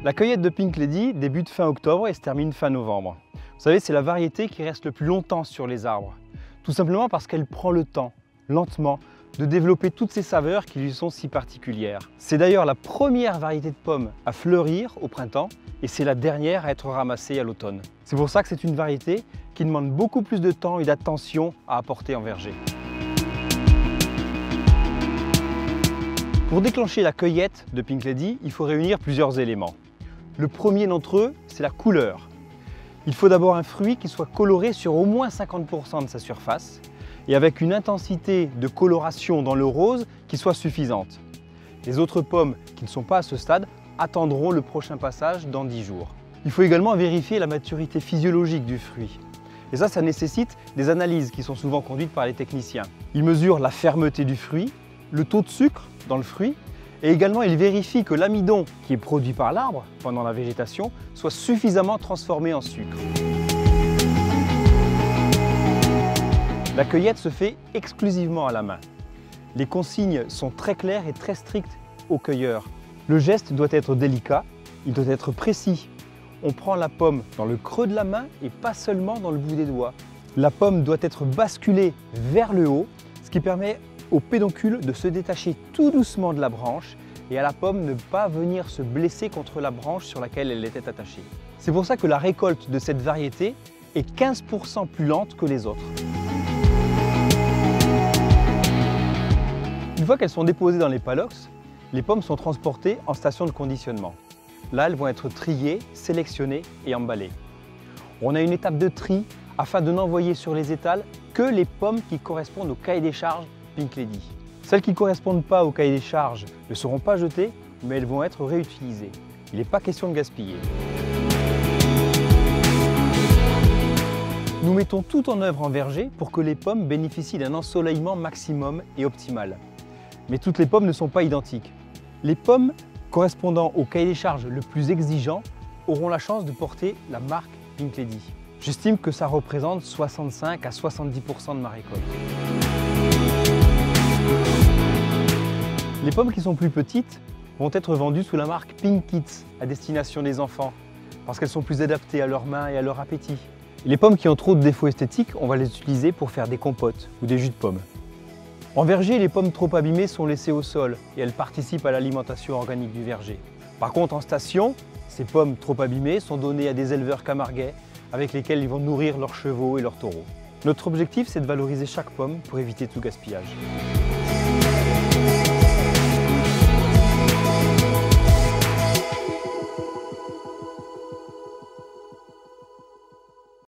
La cueillette de Pink Lady débute fin octobre et se termine fin novembre. Vous savez, c'est la variété qui reste le plus longtemps sur les arbres. Tout simplement parce qu'elle prend le temps, lentement, de développer toutes ces saveurs qui lui sont si particulières. C'est d'ailleurs la première variété de pommes à fleurir au printemps et c'est la dernière à être ramassée à l'automne. C'est pour ça que c'est une variété qui demande beaucoup plus de temps et d'attention à apporter en verger. Pour déclencher la cueillette de Pink Lady, il faut réunir plusieurs éléments. Le premier d'entre eux, c'est la couleur. Il faut d'abord un fruit qui soit coloré sur au moins 50% de sa surface et avec une intensité de coloration dans le rose qui soit suffisante. Les autres pommes qui ne sont pas à ce stade attendront le prochain passage dans 10 jours. Il faut également vérifier la maturité physiologique du fruit. Et ça nécessite des analyses qui sont souvent conduites par les techniciens. Ils mesurent la fermeté du fruit, le taux de sucre dans le fruit et également ils vérifient que l'amidon qui est produit par l'arbre pendant la végétation soit suffisamment transformé en sucre. La cueillette se fait exclusivement à la main. Les consignes sont très claires et très strictes aux cueilleurs. Le geste doit être délicat, il doit être précis. On prend la pomme dans le creux de la main et pas seulement dans le bout des doigts. La pomme doit être basculée vers le haut, ce qui permet au pédoncule de se détacher tout doucement de la branche et à la pomme ne pas venir se blesser contre la branche sur laquelle elle était attachée. C'est pour ça que la récolte de cette variété est 15% plus lente que les autres. Une fois qu'elles sont déposées dans les paddocks, les pommes sont transportées en station de conditionnement. Là, elles vont être triées, sélectionnées et emballées. On a une étape de tri afin de n'envoyer sur les étals que les pommes qui correspondent au cahier des charges Pink Lady. Celles qui ne correspondent pas au cahier des charges ne seront pas jetées, mais elles vont être réutilisées. Il n'est pas question de gaspiller. Nous mettons tout en œuvre en verger pour que les pommes bénéficient d'un ensoleillement maximum et optimal. Mais toutes les pommes ne sont pas identiques. Les pommes correspondant au cahier des charges le plus exigeant auront la chance de porter la marque Pink Lady. J'estime que ça représente 65 à 70% de ma récolte. Les pommes qui sont plus petites vont être vendues sous la marque Pink Kids à destination des enfants parce qu'elles sont plus adaptées à leurs mains et à leur appétit. Et les pommes qui ont trop de défauts esthétiques, on va les utiliser pour faire des compotes ou des jus de pommes. En verger, les pommes trop abîmées sont laissées au sol et elles participent à l'alimentation organique du verger. Par contre, en station, ces pommes trop abîmées sont données à des éleveurs camarguais avec lesquels ils vont nourrir leurs chevaux et leurs taureaux. Notre objectif, c'est de valoriser chaque pomme pour éviter tout gaspillage.